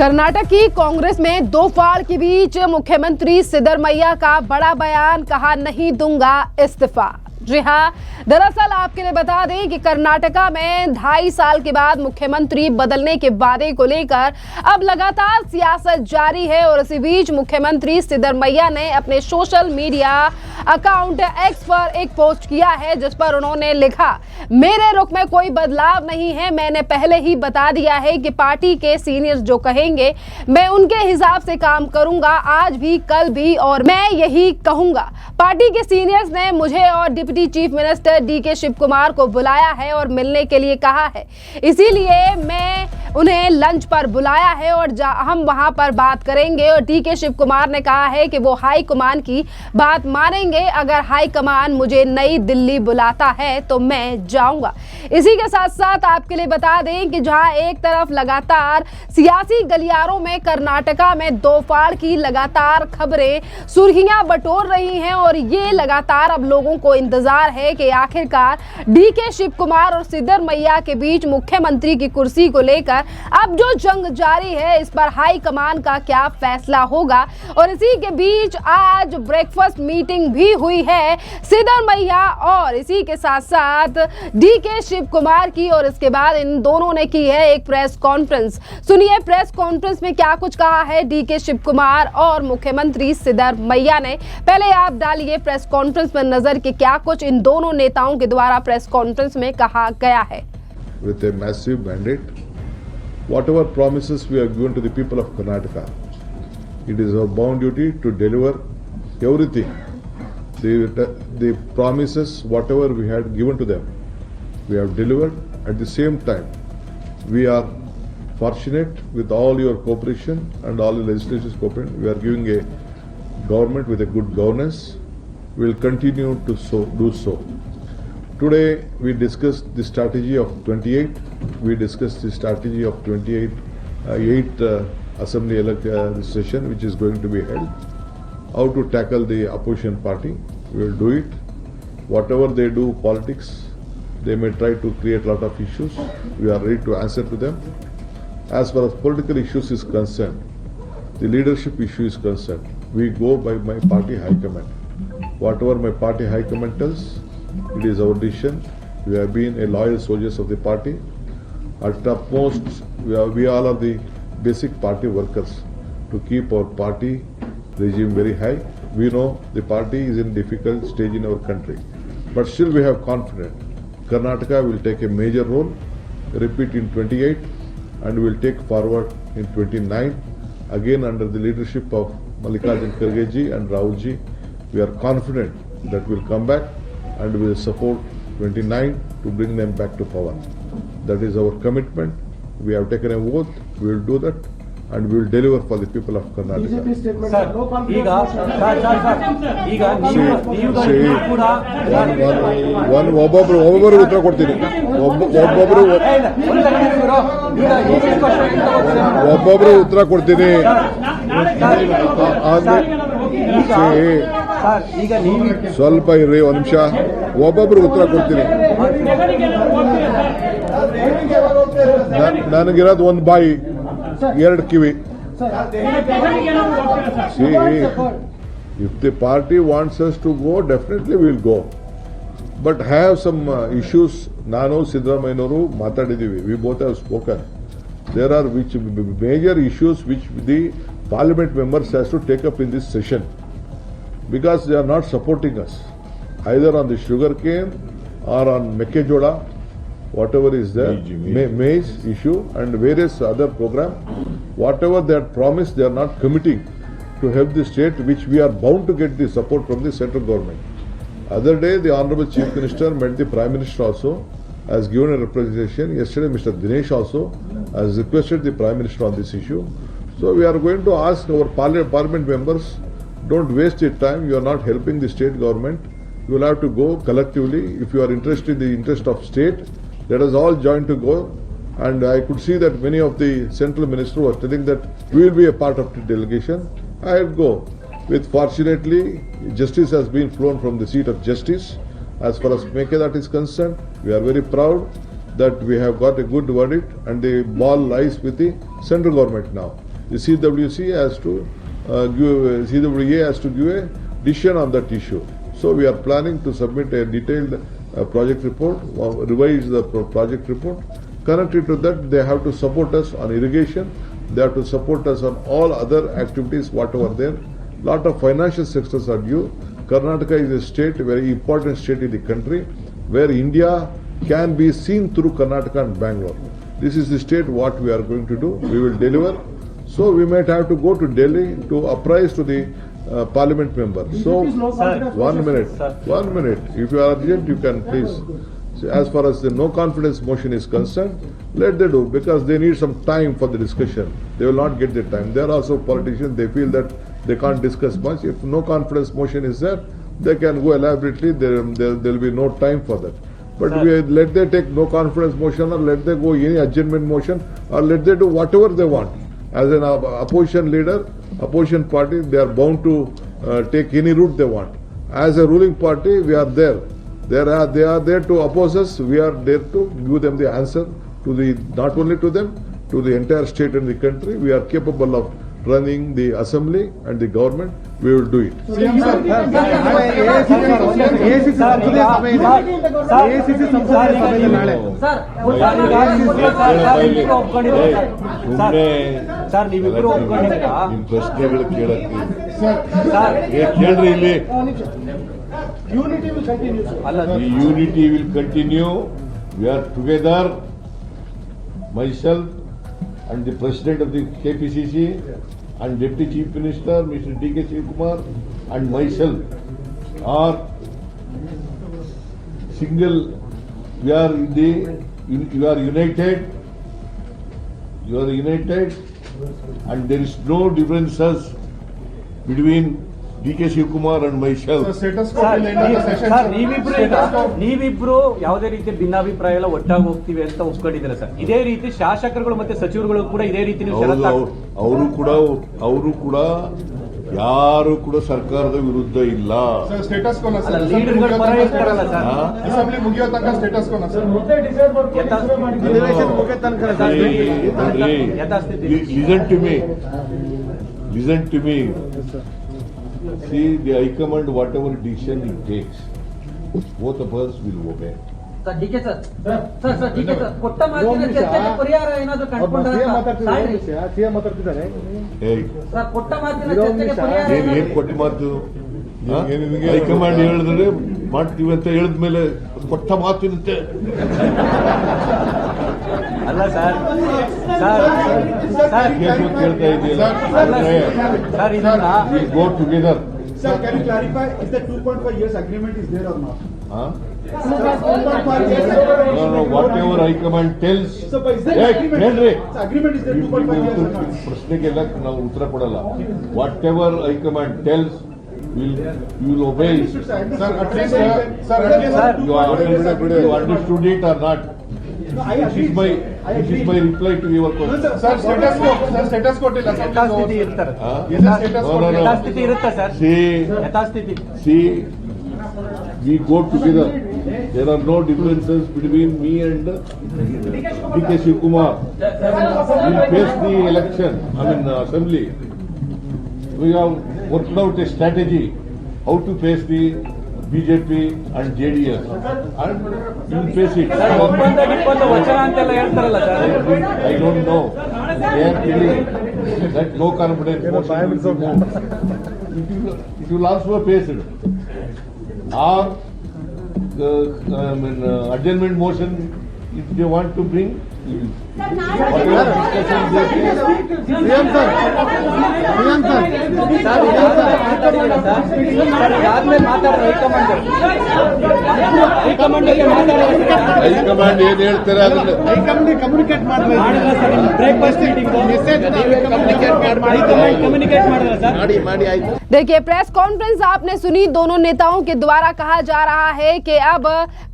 कर्नाटक की कांग्रेस में दो फाड़ के बीच मुख्यमंत्री सिद्धरमैया का बड़ा बयान, कहा नहीं दूंगा इस्तीफा। जी हाँ, दरअसल आपके लिए बता दें कि कर्नाटका में 2.5 साल के बाद मुख्यमंत्री बदलने के वादे को लेकर अब लगातार सियासत जारी है और इसी बीच मुख्यमंत्री सिद्धरमैया ने अपने सोशल मीडिया अकाउंट एक्स पर एक पोस्ट किया है जिस पर उन्होंने लिखा, मेरे रुख में कोई बदलाव नहीं है। मैंने पहले ही बता दिया है कि पार्टी के सीनियर्स जो कहेंगे मैं उनके हिसाब से काम करूंगा, आज भी कल भी, और मैं यही कहूंगा। पार्टी के सीनियर्स ने मुझे और deputy chief minister DK Shivakumar को बुलाया है और मिलने के लिए कहा है, इसीलिए मैं उन्हें लंच पर बुलाया है और हम वहां पर बात करेंगे। और डीके शिव कुमार ने कहा है कि वो हाई कमान की बात मानेंगे, अगर हाई कमान मुझे नई दिल्ली बुलाता है तो मैं जाऊंगा। इसी के साथ साथ आपके लिए बता दें कि जहां एक तरफ लगातार सियासी गलियारों में कर्नाटका में दो फाड़ की लगातार खबरें सुर्खियां बटोर रही हैं और ये लगातार अब लोगों को इंतजार है कि आखिरकार डीके शिव कुमार और सिद्धरमैया के बीच मुख्यमंत्री की कुर्सी को लेकर अब जो जंग जारी है इस पर हाई कमान का क्या फैसला होगा। और इसी के बीच आज ब्रेकफास्ट मीटिंग भी हुई है सिद्धरमैया और इसी के साथ साथ डीके शिव कुमार की, और इसके बाद इन दोनों ने की है एक प्रेस कॉन्फ्रेंस। सुनिए प्रेस कॉन्फ्रेंस में क्या कुछ कहा है डीके शिव कुमार और मुख्यमंत्री सिद्धरमैया ने। पहले आप डालिए प्रेस कॉन्फ्रेंस में नजर कि क्या कुछ इन दोनों नेताओं के द्वारा प्रेस कॉन्फ्रेंस में कहा गया है। With a massive mandate, whatever promises we have given to the people of Karnataka, it is our bound duty to deliver everything. The promises, whatever we had given to them, we have delivered. At the same time, we are fortunate with all your cooperation and all the legislature's cooperation. We are giving a government with a good governance. We will continue to do so. Today we discussed the strategy of 28. We discussed the strategy of 8 assembly session which is going to be held. How to tackle the opposition party. We will do it. Whatever they do politics, they may try to create a lot of issues. We are ready to answer to them. As far as political issues is concerned, the leadership issue is concerned, we go by my party high command. Whatever my party high command tells, it is our decision. We have been a loyal soldiers of the party. At topmost, we all are the basic party workers to keep our party regime very high. We know the party is in difficult stage in our country, but still we have confidence. Karnataka will take a major role, repeat in 28, and will take forward in 29. Again under the leadership of Mallikarjun Kharge ji and Rahul ji, we are confident that we will come back and we will support 29 to bring them back to power. That is our commitment. We have taken an oath. We will do that and we will deliver for the people of Karnataka. ಒಬ್ಬೊಬ್ಬರು ಉತ್ತರ ಕೊಡ್ತೀನಿ. ಒಬ್ಬೊಬ್ಬರು ಉತ್ತರ ಕೊಡ್ತೀನಿ. ಸ್ವಲ್ಪ ಇರ್ರಿ, ಒಂದು ನಿಮಿಷ. ಒಬ್ಬೊಬ್ರು ಉತ್ತರ ಕೊಡ್ತೀನಿ. ನನಗಿರೋದು ಒಂದು ಬಾಯಿ, ಎರಡು ಕಿವಿ. See, if the party wants us to go, definitely we will go. But have some issues. ನಾನು ಸಿದ್ದರಾಮಯ್ಯನವರು ಮಾತಾಡಿದ್ದೀವಿ. We both have spoken. There are major issues which the parliament members has to take up in this session. Because they are not supporting us, either on the sugar cane or on Mekkejoda, whatever is there, maize issue and various other program. Whatever they had promised, they are not committing to help the state, which we are bound to get the support from the central government. Other day, the Honorable Chief Minister met the Prime Minister also, has given a representation. Yesterday, Mr. Dinesh also has requested the Prime Minister on this issue. So we are going to ask our parliament members, don't waste your time. You are not helping the state government. You will have to go collectively. If you are interested in the interest of state, let us all join to go. And I could see that many of the central ministers were telling that we will be a part of the delegation. I will go. Fortunately, justice has been flown from the seat of justice. As far as Mekkejoda is concerned, we are very proud that we have got a good verdict and the ball lies with the central government now. The CWC has to CWA has to give a decision on that issue. So we are planning to submit a detailed project report, revise the project report. Connected to that, they have to support us on irrigation. They have to support us on all other activities, whatever there. Lot of financial sectors are due. Karnataka is a state, a very important state in the country, where India can be seen through Karnataka and Bangalore. This is the state what we are going to do. We will deliver. So we might have to go to Delhi to apprise to the parliament members. So, 1 minute. If you are urgent, you can please. So as far as the no confidence motion is concerned, let they do, because they need some time for the discussion. They will not get the time. They are also politicians. They feel that they can't discuss much. If no confidence motion is there, they can go elaborately. There will be no time for that. But let they take no confidence motion, or let they go any adjournment motion, or let they do whatever they want. As an opposition leader, opposition party, they are bound to take any route they want. As a ruling party, we are there. They are there to oppose us. We are there to give them the answer to the, not only to them, to the entire state and the country. We are capable of running the assembly and the government. We will do it. Sir ನೀವಿಬ್ರು ಒಪ್ಕೊಂಡಿದ್ದೀರಾ? ನಿಮ್ಮ ಪ್ರಶ್ನೆಗಳು ಕೇಳಕ್ಕೆ ಕೇಳ್ರಿ ಇಲ್ಲಿ. The unity will continue. We are together. Myself and the President of the KPCC and Deputy Chief Minister, Mr. D.K. Shivakumar, and myself are single. We are you are united. You are united, and there is no differences between D.K. Shivakumar and myself. ನೀವಿಬ್ರು ಯಾವುದೇ ರೀತಿ ಭಿನ್ನಾಭಿಪ್ರಾಯ ಎಲ್ಲ ಒಟ್ಟಾಗಿ ಹೋಗ್ತೀವಿ ಅಂತ ಒಪ್ಕೊಂಡಿದ್ದೀರಾ sir? ಇದೇ ರೀತಿ ಶಾಸಕರುಗಳು ಮತ್ತೆ ಸಚಿವರುಗಳು ಕೂಡ ಇದೇ ರೀತಿ ಅವರು ಕೂಡ ಯಾರು ಕೂಡ ಸರ್ಕಾರದ ವಿರುದ್ಧ ಇಲ್ಲ. ಲೀಡರ್ಗಳ ಪರ ಇರ್ತಾರಲ್ಲ ಸರ್. ಅಸೆಂಬ್ಲಿ ಮುಗಿಯೋ ತನಕ ಸ್ಟೇಟಸ್ ಕೋನ sir. Listen to me. See, the High Command, whatever decision it takes, both of us will obey. Sir D K sir ಕೊಟ್ಟ ಮಾತಿನ ಚರ್ಚೆಗೆ ಪರಿಹಾರ ಏನಾದರೂ ಕಂಡುಕೊಂಡ್ರೆ ಸಿಎಂ ಮಾತಾಡ್ತಿದ್ದಾರೆ. ಸರ್ ಕೊಟ್ಟ ಮಾತಿನ ಚರ್ಚೆಗೆ ಪರಿಹಾರ ಏನ್ ಕೊಟ್ಟ ಮಾತು? ಹೈಕಮಾಂಡ್ ಹೇಳಿದ್ರೆ ಮಾಡ್ತೀವಿ ಅಂತ ಹೇಳಿದ್ಮೇಲೆ ಕೊಟ್ಟ ಮಾತಿನಂತೆ ಅಲ್ಲ ಸರ್ ಕೇಳ್ತಾ ಇದೆಯಲ್ಲ. ಸರ್ ಇದನ್ನ ಗೋ together. Sir, can you clarify if the 2.5 years agreement is there or not? Huh? 2.5 years agreement. No, whatever High Command tells. So, but is there agreement? So, agreement is there 2.5 years or not? ಪ್ರಶ್ನೆಗೆಲ್ಲ ನಾವು ಉತ್ತರ ಕೊಡಲ್ಲ. Whatever High Command tells, you will obey. Sir, at least, You understood it or not? No, I agree. This is my reply to your question. Sir, status quo till ಯಥಾಸ್ಥಿತಿ ಇರ್ತಾರೆ. ಯಥಾಸ್ಥಿತಿ ಇರುತ್ತೆ sir. ಯಥಾಸ್ಥಿತಿ. See, we go together. There are no differences between me and D.K. Shivakumar. We face the election, assembly. We have worked out a strategy how to face the BJP and JDS, and you will face it. ಒಪ್ಪಂದ ವಚನ ಅಂತೆಲ್ಲ ಹೇಳ್ತಾರಲ್ಲ sir. I don't know. They are telling that no confidence motion will be moved. It will also face it. Or adjournment motion, if they want to bring, whatever discussion they take. High command ಏನ್ ಹೇಳ್ತಾರೆ ಅದನ್ನ communicate ಮಾಡಿ ಆಯ್ತು. देखिए, press conference आपने सुनी। दोनों नेताओं के द्वारा कहा जा रहा है कि अब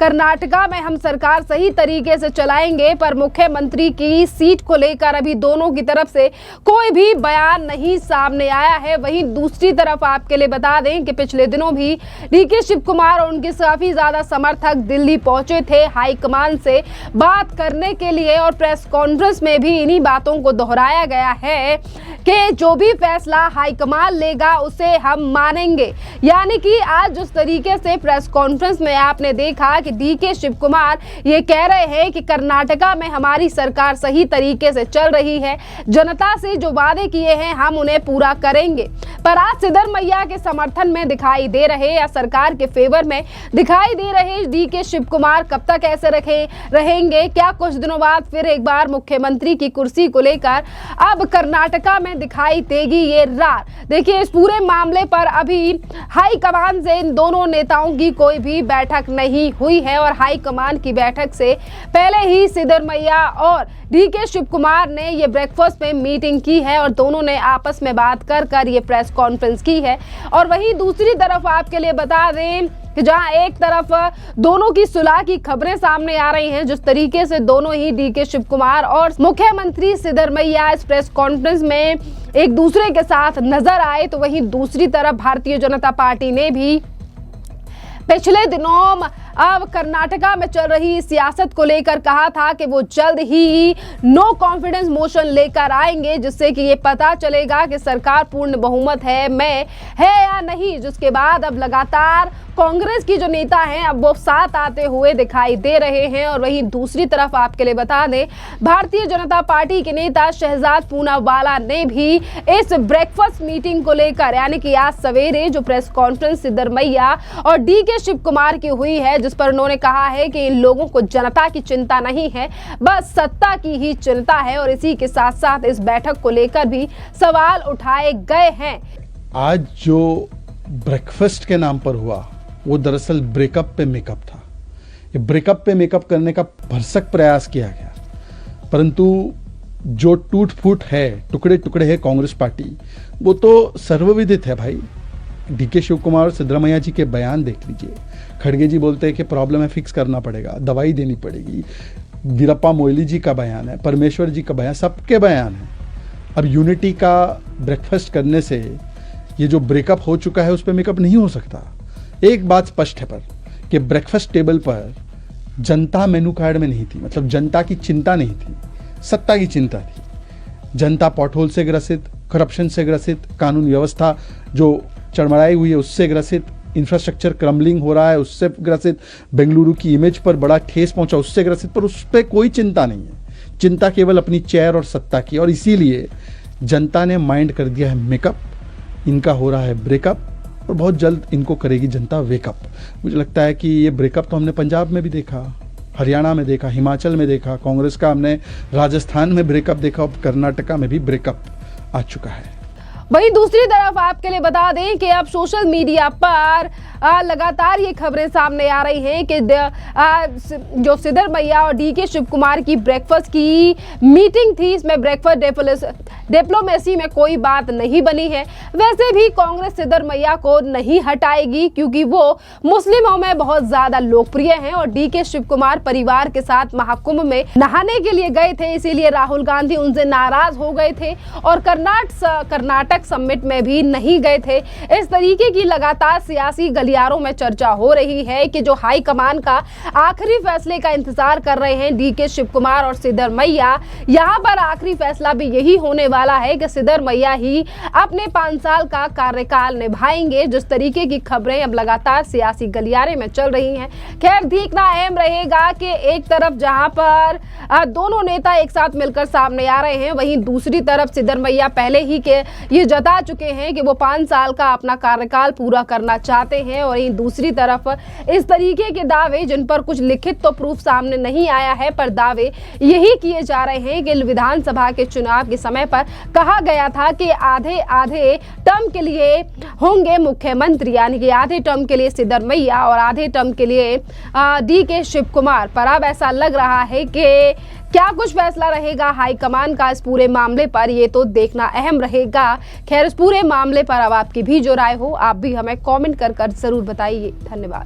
कर्नाटका में हम सरकार सही तरीके से चलाएंगे, पर मुख्य मुख्यमंत्री की सीट को लेकर अभी दोनों की तरफ से कोई भी बयान नहीं सामने आया है। वहीं दूसरी तरफ आपके लिए बता दें कि पिछले दिनों भी डीके शिव कुमार और उनके काफी ज्यादा समर्थक दिल्ली पहुंचे थे हाईकमान से बात करने के लिए, और प्रेस कॉन्फ्रेंस में भी इन्हीं बातों को दोहराया गया है कि जो भी फैसला हाईकमान लेगा उसे हम मानेंगे। यानी कि आज जिस तरीके से प्रेस कॉन्फ्रेंस में आपने देखा कि डीके शिव कुमार ये कह रहे हैं कि कर्नाटका में हमारी सरकार सही तरीके से चल रही है, जनता से जो वादे किए हैं हम उन्हें पूरा करेंगे। पर आज सिद्धरमैया के समर्थन में दिखाई दे रहे या सरकार के फेवर में दिखाई दे रहे डीके शिव कुमार कब तक ऐसे रहेंगे? क्या कुछ दिनों बाद फिर एक बार मुख्यमंत्री की कुर्सी को लेकर अब कर्नाटका में दिखाई देगी ये रार? देखिए, इस पूरे मामले पर अभी हाईकमान से इन दोनों नेताओं की कोई भी बैठक नहीं हुई है, और हाईकमान की बैठक से पहले ही सिद्धरमैया और डीके शिव कुमार ने ये ब्रेकफास्ट में मीटिंग की है और दोनों ने आपस में बात कर ये प्रेस कॉन्फ्रेंस की है। और वहीं दूसरी तरफ आपके लिए बता दें कि जहां एक तरफ दोनों की सुलह की खबरें सामने आ रही हैं, जिस तरीके से दोनों ही डीके शिव कुमार और मुख्यमंत्री सिद्धरमैया इस प्रेस कॉन्फ्रेंस में एक दूसरे के साथ नजर आए, तो वहीं दूसरी तरफ भारतीय जनता पार्टी ने भी पिछले दिनों अब कर्नाटका में चल रही सियासत को लेकर कहा था कि वो जल्द ही नो कॉन्फिडेंस मोशन लेकर आएंगे, जिससे कि ये पता चलेगा कि सरकार पूर्ण बहुमत है या नहीं। जिसके बाद अब लगातार कांग्रेस की जो नेता हैं अब वो साथ आते हुए दिखाई दे रहे हैं। और वहीं दूसरी तरफ आपके लिए बता दें, भारतीय जनता पार्टी के नेता शहजाद पूनावाला ने भी इस ब्रेकफास्ट मीटिंग को लेकर, यानी कि आज सवेरे जो प्रेस कॉन्फ्रेंस सिद्धरमैया और डीके शिव कुमार की हुई है, जिस पर उन्होंने कहा है कि इन लोगों को जनता की चिंता नहीं है, बस सत्ता की ही चिंता है। और इसी के साथ साथ इस बैठक को लेकर भी सवाल उठाए गए हैं। आज जो ब्रेकफास्ट के नाम पर हुआ वो दरअसल ब्रेकअप पे मेकअप था। ये ब्रेकअप पे मेकअप करने का भरसक प्रयास किया गया, परंतु जो टूट फूट है, टुकड़े टुकड़े है कांग्रेस पार्टी, वो तो सर्वविदित है भाई। डीके शिव कुमार और सिद्धरमैया जी के बयान देख लीजिए। खड़गे जी बोलते हैं कि प्रॉब्लम है, फिक्स करना पड़ेगा, दवाई देनी पड़ेगी। वीरप्पा मोइली जी का बयान है, परमेश्वर जी का बयान, सबके बयान है। अब यूनिटी का ब्रेकफास्ट करने से ये जो ब्रेकअप हो चुका है उस पर मेकअप नहीं हो सकता। एक बात स्पष्ट है पर कि ब्रेकफास्ट टेबल पर जनता मेनू कार्ड में नहीं थी, मतलब जनता की चिंता नहीं थी, सत्ता की चिंता थी। जनता पॉटहोल से ग्रसित, करप्शन से ग्रसित, कानून व्यवस्था जो चरमराई हुई है उससे ग्रसित, इंफ्रास्ट्रक्चर क्रम्बलिंग हो रहा है उससे ग्रसित, बेंगलुरु की इमेज पर बड़ा ठेस पहुंचा उससे ग्रसित, पर उस पर कोई चिंता नहीं है। चिंता केवल अपनी चेयर और सत्ता की, और इसीलिए जनता ने माइंड कर दिया है मेकअप, इनका हो रहा है ब्रेकअप, और बहुत जल्द इनको करेगी जनता वेकअप। मुझे लगता है कि ये ब्रेकअप तो हमने पंजाब में भी देखा, हरियाणा में देखा, हिमाचल में देखा, कांग्रेस का हमने राजस्थान में ब्रेकअप देखा, अब कर्नाटका में भी ब्रेकअप आ चुका है। वहीं दूसरी तरफ आपके लिए बता दें कि अब सोशल मीडिया पर लगातार ये खबरें सामने आ रही हैं कि जो सिद्धरमैया और डीके शिव कुमार की ब्रेकफास्ट की मीटिंग थी, इसमें ब्रेकफास्ट डिप्लोमेसी में कोई बात नहीं बनी है। वैसे भी कांग्रेस सिद्धरमैया को नहीं हटाएगी, क्योंकि वो मुस्लिमों में बहुत ज्यादा लोकप्रिय हैं और डीके शिव कुमार परिवार के साथ महाकुंभ में नहाने के लिए गए थे, इसीलिए राहुल गांधी उनसे नाराज हो गए थे और कर्नाटक समिट में भी नहीं गए थे। इस तरीके की लगातार सियासी गलियारों में चर्चा हो रही है कि जो हाईकमान का आखिरी फैसले का इंतजार कर रहे हैं डीके शिव कुमार और सिद्धरमैया, यहाँ पर आखिरी फैसला भी यही होने वाला है कि सिद्धरमैया ही अपने 5 साल का कार्यकाल निभाएंगे। जिस तरीके की खबरें अब लगातार सियासी गलियारे में चल रही हैं, खैर देखना अहम रहेगा कि एक तरफ जहां पर दोनों नेता एक साथ मिलकर सामने आ रहे हैं, वहीं दूसरी तरफ सिद्धरमैया पहले ही के ये जता चुके हैं कि वो 5 साल का अपना कार्यकाल पूरा करना चाहते हैं। और वहीं दूसरी तरफ इस तरीके के दावे, जिन पर कुछ लिखित तो प्रूफ सामने नहीं आया है, पर दावे यही किए जा रहे हैं कि विधानसभा के चुनाव के समय पर कहा गया था कि आधे आधे टर्म के लिए होंगे मुख्यमंत्री, यानी कि आधे टर्म के लिए सिद्धरमैया और आधे टर्म के लिए डीके शिव कुमार। पर अब ऐसा लग रहा है कि क्या कुछ फैसला रहेगा हाईकमान का इस पूरे मामले पर, ये तो देखना अहम रहेगा। खैर, इस पूरे मामले पर अब आपकी भी जो राय हो, आप भी हमें कमेंट कर जरूर बताइए। धन्यवाद।